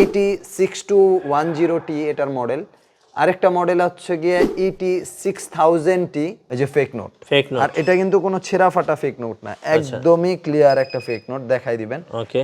ET6210T এটার model. আরেকটা model হচ্ছে গিয়ে ET6000T, এই যে ফেক নোট। আর এটা কিন্তু কোনো ছেঁড়া ফাটা ফেক নোট না, একদমই ক্লিয়ার একটা ফেক নোট, দেখাই দিবেন।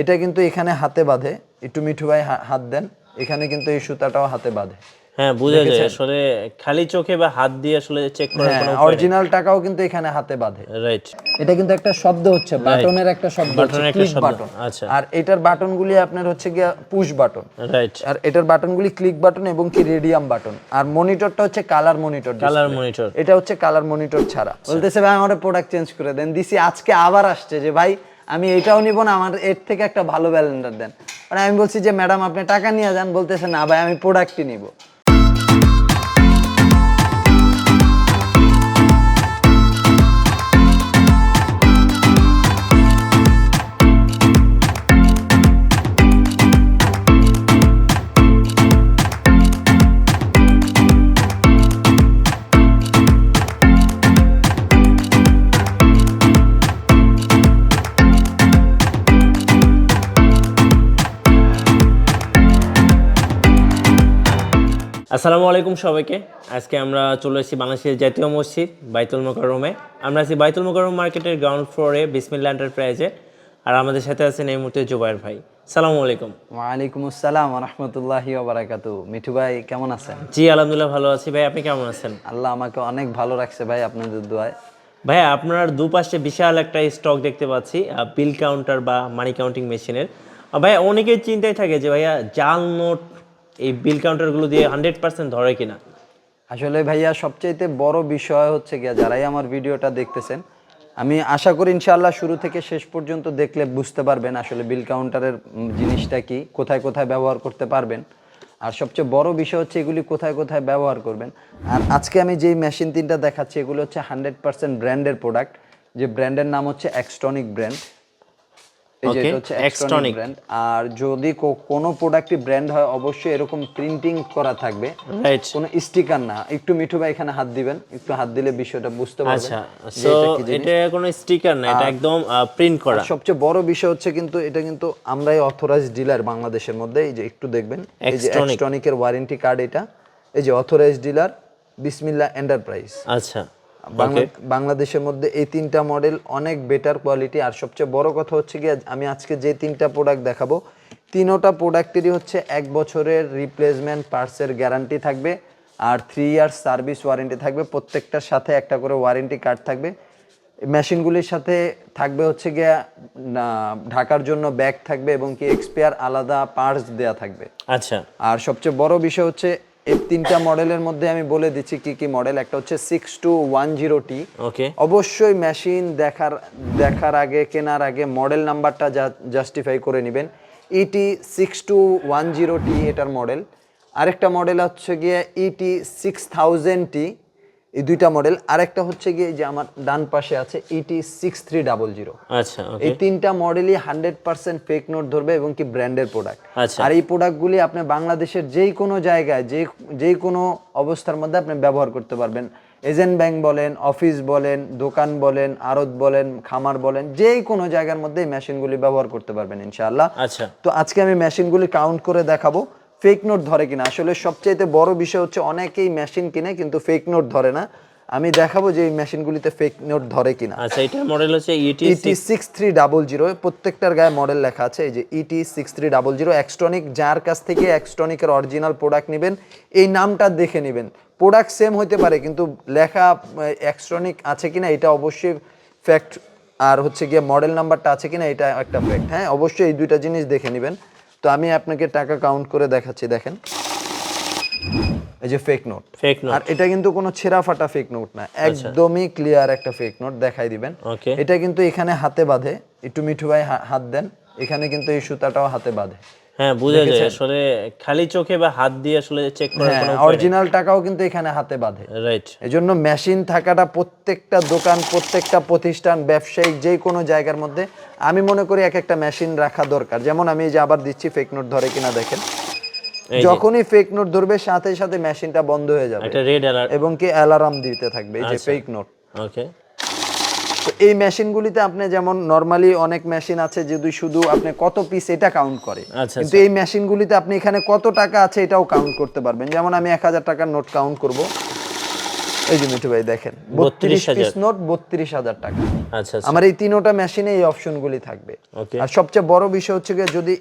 এটা কিন্তু এখানে হাতে বাঁধে, একটু মিঠু ভাই হাত দেন, এখানে কিন্তু এই সুতাটাও হাতে বাঁধে। হ্যাঁ, বোঝা যায় আসলে খালি চোখে বা হাত দিয়ে আসলে চেক করার কোনো উপায় নেই। অরিজিনাল টাকাও কিন্তু এখানে হাতে বাঁধে। রাইট। এটা কিন্তু একটা শব্দ হচ্ছে, বাটনের একটা শব্দ হচ্ছে, ক্লিক বাটন। আচ্ছা। আর এটার বাটনগুলি আপনার হচ্ছে গিয়ে পুশ বাটন। রাইট। আর এটার বাটনগুলি ক্লিক বাটন এবং কি রেডিয়াম বাটন। আর মনিটরটা হচ্ছে কালার মনিটর। Colour monitor. এটা হচ্ছে কালার মনিটর ছাড়া। বলতেছে ভাই আমার প্রোডাক্ট চেঞ্জ করে দেন, দিছি আজকে আবার আসছে যে ভাই আমি এটাও নিব না, আমার এর থেকে একটা ভালো ব্যালেন্ডার দেন। মানে আমি বলছি যে ম্যাডাম আপনি টাকা নিয়ে যান, বলতেছে না ভাই আমি প্রোডাক্টই নিব। আসসালামু আলাইকুম সবাইকে। আজকে আমরা চলে এসেছি বাংলাদেশের জাতীয় মসজিদ বাইতুল মুকাররমে। আমরা আছি বাইতুল মুকাররম মার্কেটের গ্রাউন্ড ফ্লোরে বিসমিল্লাহ এন্টারপ্রাইজে। আর আমাদের সাথে আছেন এই মুহূর্তে জুবায়ের ভাই। আসসালামু আলাইকুম। ওয়ালাইকুম আসসালাম ওয়া রাহমাতুল্লাহি ওয়া বারাকাতুহু। মিঠু ভাই কেমন আছেন? জি আলহামদুলিল্লাহ ভালো আছি ভাই, আপনি কেমন আছেন? আল্লাহ আমাকে অনেক ভালো রাখছে ভাই আপনাদের দোয়ায়। ভাই আপনার দুপাশে বিশাল একটা স্টক দেখতে পাচ্ছি, বিল কাউন্টার বা মানি কাউন্টিং মেশিনের। ভাই অনেকেই চিন্তায় থাকে যে ভাইয়া জাল নোট এই বিল কাউন্টারগুলো দিয়ে 100% ধরে কিনা। আসলে ভাইয়া সবচাইতে বড় বিষয় হচ্ছে গিয়া যারাই আমার ভিডিওটা দেখতেছেন, আমি আশা করি ইনশাআল্লাহ শুরু থেকে শেষ পর্যন্ত দেখলে বুঝতে পারবেন আসলে বিল কাউন্টারের জিনিসটা কি, কোথায় কোথায় ব্যবহার করতে পারবেন। আর সবচেয়ে বড় বিষয় হচ্ছে এগুলি কোথায় কোথায় ব্যবহার করবেন। আর আজকে আমি যেই মেশিন তিনটা দেখাচ্ছি এগুলো হচ্ছে 100% ব্র্যান্ডের প্রোডাক্ট, যে ব্র্যান্ডের নাম হচ্ছে এক্সট্রনিক ব্র্যান্ড। এই যে এটা হচ্ছে এক্সট্রনিক ব্র্যান্ড। আর যদি কোনো প্রোডাক্টই ব্র্যান্ড হয় অবশ্যই এরকম প্রিন্টিং করা থাকবে, কোনো স্টিকার না। একটু মিঠু ভাই এখানে হাত দিবেন, একটু হাত দিলে বিষয়টা বুঝতে পারবেন। আচ্ছা, সো এটা কোনো স্টিকার না, এটা একদম প্রিন্ট করা। সবচেয়ে বড় বিষয় হচ্ছে কিন্তু এটা কিন্তু আমরাই অথরাইজড ডিলার বাংলাদেশের মধ্যে। এই যে একটু দেখবেন, এই যে এক্সট্রনিকের ওয়ারেন্টি কার্ড, এটা এই যে অথরাইজড ডিলার বিসমিল্লাহ এন্টারপ্রাইজ। আচ্ছা, বাংলাদেশের মধ্যে এই তিনটা মডেল অনেক বেটার কোয়ালিটি। আর সবচেয়ে বড় কথা হচ্ছে কি আমি আজকে যে তিনটা প্রোডাক্ট দেখাবো, তিনোটা প্রোডাক্টেরই হচ্ছে 1 বছরের রিপ্লেসমেন্ট পার্টসের গ্যারান্টি থাকবে আর 3 ইয়ার্স সার্ভিস ওয়ারেন্টি থাকবে। প্রত্যেকটার সাথে একটা করে ওয়ারেন্টি কার্ড থাকবে। মেশিনগুলির সাথে থাকবে হচ্ছে গিয়ে ঢাকার জন্য ব্যাগ থাকবে এবং কি এক্সপায়ার আলাদা পার্টস দেয়া থাকবে। আচ্ছা। আর সবচেয়ে বড় বিষয় হচ্ছে এই তিনটা মডেলের মধ্যে আমি বলে দিচ্ছি কি কি মডেল। একটা হচ্ছে 6210T। ওকে। অবশ্যই মেশিন দেখার আগে, কেনার আগে মডেল নাম্বারটা জাস্টিফাই করে নেবেন। ET6210T এটার মডেল। আরেকটা মডেল হচ্ছে গিয়ে ET6000T, এই দুইটা মডেল। আরেকটা হচ্ছে গিয়ে যে আমার ডান পাশে আছে ET6300। আচ্ছা, এই তিনটা মডেলই 100% ফেক নোট ধরবে এবং কি ব্র্যান্ডের প্রোডাক্ট। আচ্ছা। আর এই প্রোডাক্টগুলি আপনি বাংলাদেশের যেই কোনো জায়গায় যেই কোনো অবস্থার মধ্যে আপনি ব্যবহার করতে পারবেন। এজেন্ট ব্যাংক বলেন, অফিস বলেন, দোকান বলেন, আড়ত বলেন, খামার বলেন, যেই কোনো জায়গার মধ্যে এই মেশিনগুলি ব্যবহার করতে পারবেন ইনশাআল্লাহ। আচ্ছা। তো আজকে আমি মেশিনগুলি কাউন্ট করে দেখাবো ফেক নোট ধরে কিনা। আসলে সবচাইতে বড় বিষয় হচ্ছে অনেকেই মেশিন কিনে কিন্তু ফেক নোট ধরে না। আমি দেখাবো যে এই মেশিনগুলিতে ফেক নোট ধরে কিনা। আচ্ছা, এটার মডেল হচ্ছে ET6300, প্রত্যেকটার গায়ে মডেল লেখা আছে। এই যে ET6300 এক্সট্রনিক। যার কাছ থেকে এক্সট্রনিকের অরিজিনাল প্রোডাক্ট নেবেন এই নামটা দেখে নেবেন। প্রোডাক্ট সেম হতে পারে কিন্তু লেখা এক্সট্রনিক আছে কিনা এটা অবশ্যই ফ্যাক্ট। আর হচ্ছে গিয়ে মডেল নাম্বারটা আছে কিনা এটা একটা ফ্যাক্ট। হ্যাঁ, অবশ্যই এই দুইটা জিনিস দেখে নেবেন। তো আমি আপনাকে টাকা কাউন্ট করে দেখাচ্ছি, দেখেন এই যে ফেক নোট। আর এটা কিন্তু কোনো ছেঁড়া ফাটা ফেক নোট না, একদমই ক্লিয়ার একটা ফেক নোট, দেখাই দিবেন। এটা কিন্তু এখানে হাতে বাঁধে, একটু মিঠু ভাই হাত দেন, এখানে কিন্তু এই সুতাটাও হাতে বাঁধে। হ্যাঁ, বোঝা যায় আসলে খালি চোখে বা হাত দিয়ে আসলে চেক করার কোনো উপায় নেই। অরিজিনাল টাকাও কিন্তু এখানে হাতে বাঁধে। রাইট। এজন্য মেশিন থাকাটা প্রত্যেকটা দোকান, প্রত্যেকটা প্রতিষ্ঠান, ব্যবসায়িক যে কোনো জায়গার মধ্যে আমি মনে করি এক একটা মেশিন রাখা দরকার। যেমন আমি এই যে আবার দিচ্ছি, ফেক নোট ধরে কিনা দেখেন। যখনই ফেক নোট ধরবে সাথে সাথে মেশিনটা বন্ধ হয়ে যাবে, একটা রেড অ্যালার্ট এবং কি অ্যালার্ম দিতে থাকবে এই যে ফেক নোট। ওকে। তো এই মেশিনগুলিতে আপনি যেমন নরমালি অনেক মেশিন আছে যদি শুধু আপনি কত পিস এটা কাউন্ট করে, আচ্ছা কিন্তু এই মেশিনগুলিতে আপনি এখানে কত টাকা আছে এটাও কাউন্ট করতে পারবেন। যেমন আমি 1000 টাকার নোট কাউন্ট করব, এই যে মিঠু ভাই দেখেন 32 পিস নোট 32,000 টাকা। আচ্ছা আমার এই তিনোটা মেশিনে এই অপশনগুলি থাকবে। ওকে। আর সবচেয়ে বড় বিষয় হচ্ছে গিয়ে যদি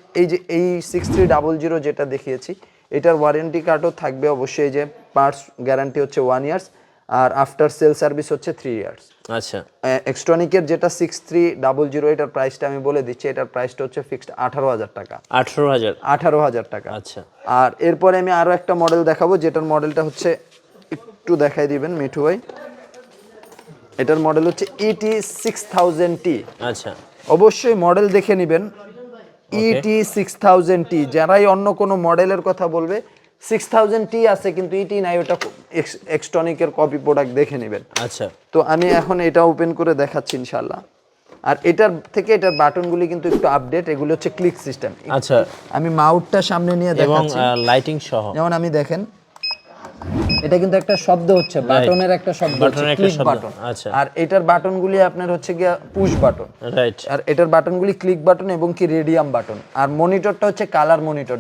এই 6300 যেটা দেখিয়েছি এটার ওয়ারেন্টি কার্ডও থাকবে অবশ্যই, যে পার্টস গ্যারান্টি হচ্ছে 1 ইয়ার্স আর আফটার সেল সার্ভিস হচ্ছে 3 ইয়ার্স। আচ্ছা, এক্সট্রনিকের যেটা 6300 এটার প্রাইসটা আমি বলে দিচ্ছি, এটার প্রাইসটা হচ্ছে ফিক্সড 18,000 টাকা। 18,000 টাকা। আচ্ছা, আর এরপরে আমি আরো একটা মডেল দেখাবো, যেটার মডেলটা হচ্ছে একটু দেখাই দিবেন মিঠু ভাই। এটার মডেল হচ্ছে ইটি 6000T। আচ্ছা, অবশ্যই মডেল দেখে নেবেন, ইটি 6000T। যারাই অন্য কোনো মডেলের কথা বলবে 6000T আছে কিন্তু ইটি নাই, ওটা এক্সট্রনিকের কপি প্রোডাক্ট দেখে নেবেন। আচ্ছা, তো আমি এখন এটা ওপেন করে দেখাচ্ছি ইনশাল্লাহ। আর এটার থেকে এটার বাটনগুলি কিন্তু একটু আপডেট, এগুলো হচ্ছে ক্লিক সিস্টেম। আচ্ছা, আমি মাউথটা সামনে নিয়ে এবং দেখাচ্ছি, লাইটিং সহ। যেমন আমি দেখেন এটা কিন্তু একটা শব্দ হচ্ছে, বাটনের একটা শব্দ হচ্ছে ক্লিক বাটন। আচ্ছা, আর এটার বাটনগুলি আপনার হচ্ছে গিয়া পুশ বাটন, রাইট। আর এটার বাটনগুলি ক্লিক বাটন এবং কি রেডিয়াম বাটন। আর মনিটরটা হচ্ছে কালার মনিটর,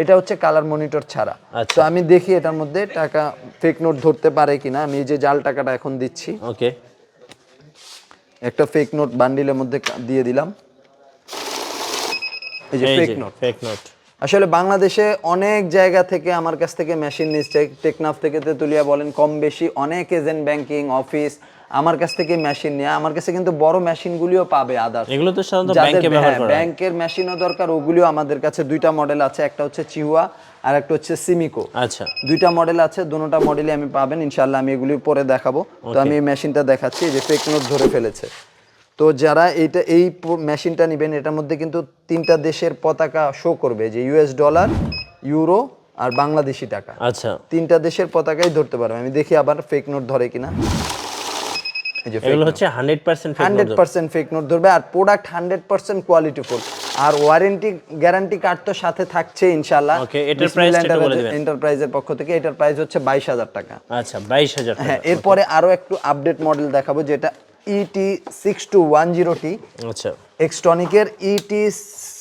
এটা হচ্ছে কালার মনিটর ছাড়া। তো আমি দেখি এটার মধ্যে টাকা ফেক নোট ধরতে পারে কিনা। আমি এই যে জাল টাকাটা এখন দিচ্ছি, ওকে, একটা ফেক নোট বান্ডিলের মধ্যে দিয়ে দিলাম, এই যে ফেক নোট। আসলে বাংলাদেশে অনেক জায়গা থেকে আমার কাছ থেকে মেশিন নিচ্ছে, টেকনাফ থেকে তেতুলিয়া বলেন, কম বেশি অনেক এজেন্ট ব্যাংকিং অফিস আমার কাছ থেকে মেশিন নিয়ে, আমার কাছে কিন্তু বড় মেশিনগুলিও পাবে আদার্স, এগুলো তো সাধারণত ব্যাংকে ব্যবহার করা হয়। ব্যাংকের মেশিনও দরকার, ওগুলিও আমাদের কাছে দুইটা মডেল আছে, একটা হচ্ছে চিহুয়া আর একটা হচ্ছে সিমিকো। আচ্ছা, দুইটা মডেল আছে, দুটোটা মডেলই আমি পাবেন ইনশাআল্লাহ, আমি এগুলি পরে দেখাবো। তো আমি এই মেশিনটা দেখাচ্ছি, যে ফেক নোট ধরে ফেলেছে। তো যারা এই মেশিনটা নেবেন এটার মধ্যে কিন্তু 3টা দেশের পতাকা শো করবে, যে ইউএস ডলার, ইউরো আর বাংলাদেশি টাকা। আচ্ছা, 3টা দেশের পতাকাই ধরতে পারবে। আমি দেখি আবার ফেক নোট ধরে কিনা। এই যে এগুলো হচ্ছে 100% ফেক নোট ধরবে, আর প্রোডাক্ট 100% কোয়ালিটিফুল, আর ওয়ারেন্টি গ্যারান্টি কার্ড তো সাথে থাকছে ইনশাআল্লাহ। ওকে, এটার প্রাইস একটু বলে দিবেন। এন্টারপ্রাইজের পক্ষ থেকে এটার প্রাইস হচ্ছে 22,000 টাকা। আচ্ছা, 22,000 টাকা। হ্যাঁ, এরপরে আরো একটু আপডেট মডেল দেখাবো, যেটা ইটি 6210T। আচ্ছা, এক্সট্রনিকের ইটি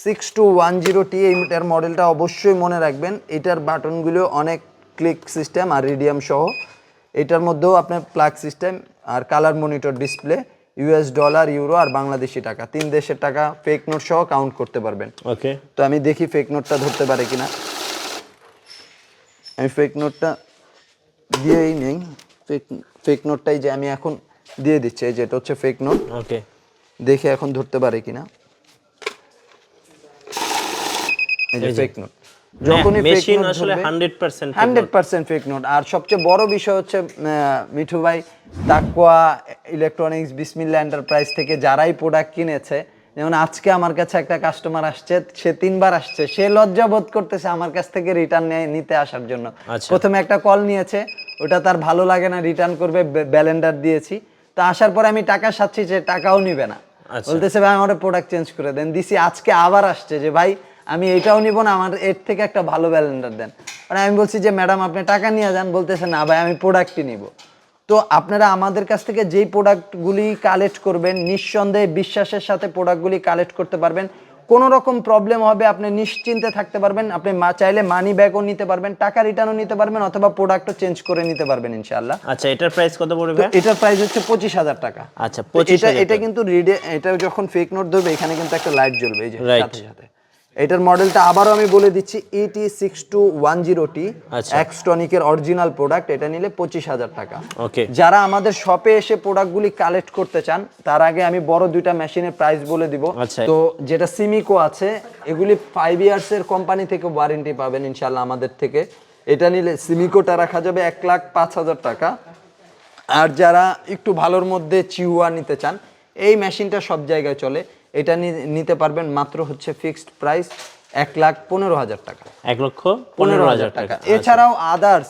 6210T, এইটার মডেলটা অবশ্যই মনে রাখবেন। এটার বাটনগুলো অনেক ক্লিক সিস্টেম আর রেডিয়াম সহ। এটার মধ্যেও আপনার প্লাগ সিস্টেম আর colour monitor display, US dollar, euro আর বাংলাদেশি টাকা, 3 দেশের টাকা ফেক নোট সহ কাউন্ট করতে পারবেন। ওকে, তো আমি দেখি ফেক নোটটা ধরতে পারে কিনা। আমি ফেক নোটটা দিয়েই নেই, ফেক নোটটাই যে আমি এখন দিয়ে দিচ্ছি, এই যে এটা হচ্ছে ফেক নোট। ওকে, দেখে এখন ধরতে পারে কিনা। এই যে ফেক নোট, যখনই মেশিন আসলে 100% ফেক নোট। আর সবচেয়ে বড় বিষয় হচ্ছে মিঠু ভাই, তাকওয়া ইলেকট্রনিক্স, বিসমিল্লাহ এন্টারপ্রাইজ থেকে যারাই প্রোডাক্ট কিনেছে, যেমন আজকে আমার কাছে একটা কাস্টমার আসছে, সে 3 বার আসছে, সে লজ্জা বোধ করতেছে আমার কাছ থেকে রিটার্ন নিতে আসার জন্য। প্রথমে একটা কল নিয়েছে, ওটা তার ভালো লাগে না, রিটার্ন করবে, ব্যালেন্ডার দিয়েছি। তো আসার পরে আমি টাকা সাচ্ছি, যে টাকাও নিবে না, বলতেছে ভাই আমার প্রোডাক্ট চেঞ্জ করে দেন। দিছি, আজকে আবার আসছে যে ভাই আমি এটাও নিব না, আমার এর থেকে একটা ভালো ব্যালেন্ডার দেন। মানে আমি বলছি যে ম্যাডাম আপনি টাকা নিয়ে যান, বলতেছে না ভাই আমি প্রোডাক্টই নিব। তো আপনারা আমাদের কাছ থেকে যেই প্রোডাক্টগুলি কালেক্ট করবেন, নিঃসন্দেহে বিশ্বাসের সাথে প্রোডাক্টগুলি কালেক্ট করতে পারবেন। কোনো রকম প্রবলেম হবে আপনি নিশ্চিন্তে থাকতে পারবেন। আপনি চাইলে মানি ব্যাকও নিতে পারবেন, টাকা রিটার্নও নিতে পারবেন, অথবা প্রোডাক্টও চেঞ্জ করে নিতে পারবেন ইনশাআল্লাহ। আচ্ছা, এটার প্রাইস কত পড়বে? এটার প্রাইস হচ্ছে 25,000 টাকা। আচ্ছা, 25,000। এটা কিন্তু এটা যখন ফেক নোট ধরবে এখানে কিন্তু একটা লাইট জ্বলবে, এই যে সাথে সাথে। এটার মডেলটা আবারও আমি বলে দিচ্ছি, ইটি 6210T, এক্সট্রনিকের অরিজিনাল প্রোডাক্ট। এটা নিলে 25,000 টাকা। ওকে, যারা আমাদের শপে এসে প্রোডাক্টগুলি কালেক্ট করতে চান, তার আগে আমি বড় দুইটা মেশিনের প্রাইস বলে দিব। তো যেটা সিমিকো আছে, এগুলি 5 ইয়ার্সের কোম্পানি থেকে ওয়ারেন্টি পাবেন ইনশাআল্লাহ আমাদের থেকে। এটা নিলে সিমিকোটা রাখা যাবে 1,05,000 টাকা। আর যারা একটু ভালোর মধ্যে চিহুয়া নিতে চান, এই মেশিনটা সব জায়গায় চলে, এটা নিতে পারবেন মাত্র হচ্ছে ফিক্সড প্রাইস 1,15,000 টাকা। 1,15,000 টাকা। এছাড়াও আদার্স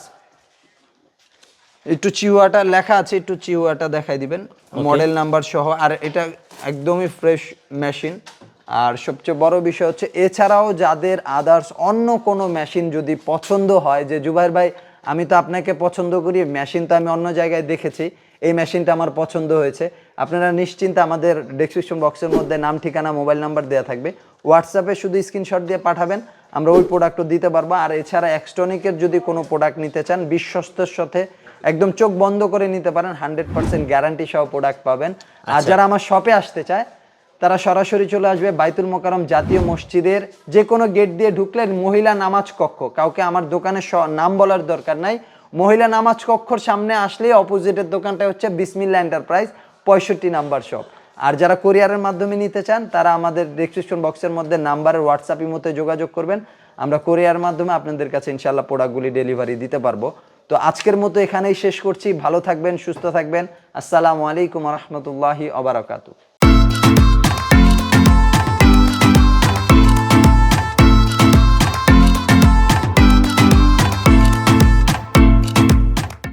একটু চিহুয়াটা লেখা আছে, একটু চিহুয়াটা দেখাই দিবেন মডেল নাম্বার সহ। আর এটা একদমই ফ্রেশ মেশিন। আর সবচেয়ে বড় বিষয় হচ্ছে এছাড়াও যাদের আদার্স অন্য কোনো মেশিন যদি পছন্দ হয়, যে জুবাইর ভাই আমি তো আপনাকে পছন্দ করি, মেশিন তো আমি অন্য জায়গায় দেখেছি, এই মেশিনটা আমার পছন্দ হয়েছে, আপনারা নিশ্চিন্তে আমাদের ডেসক্রিপশন বক্সের মধ্যে নাম ঠিকানা মোবাইল নাম্বার দেওয়া থাকবে, হোয়াটসঅ্যাপে শুধু স্ক্রিনশট দিয়ে পাঠাবেন, আমরা ওই প্রোডাক্টও দিতে পারবো। আর এছাড়া এক্সট্রনিকের যদি কোনো প্রোডাক্ট নিতে চান বিশ্বস্তর সাথে একদম চোখ বন্ধ করে নিতে পারেন, 100% গ্যারান্টি সহ প্রোডাক্ট পাবেন। আর যারা আমার শপে আসতে চায় তারা সরাসরি চলে আসবে বাইতুল মোকাররম জাতীয় মসজিদের যে কোনো গেট দিয়ে ঢুকলে মহিলা নামাজ কক্ষ, কাউকে আমার দোকানের নাম বলার দরকার নাই, মহিলা নামাজ কক্ষর সামনে আসলে অপোজিটের দোকানটা হচ্ছে বিসমিল্লাহ এন্টারপ্রাইজ 65 নাম্বার শপ। আর যারা কোরিয়ারের মাধ্যমে নিতে চান তারা আমাদের ডেসক্রিপশন বক্সের মধ্যে নাম্বারের হোয়াটসঅ্যাপ ইমোতে যোগাযোগ করবেন, আমরা কোরিয়ার মাধ্যমে আপনাদের কাছে ইনশাল্লাহ প্রোডাক্টগুলি ডেলিভারি দিতে পারবো। তো আজকের মতো এখানেই শেষ করছি, ভালো থাকবেন, সুস্থ থাকবেন। আসসালামু আলাইকুম রহমতুল্লাহি ওয়া বারাকাতুহু।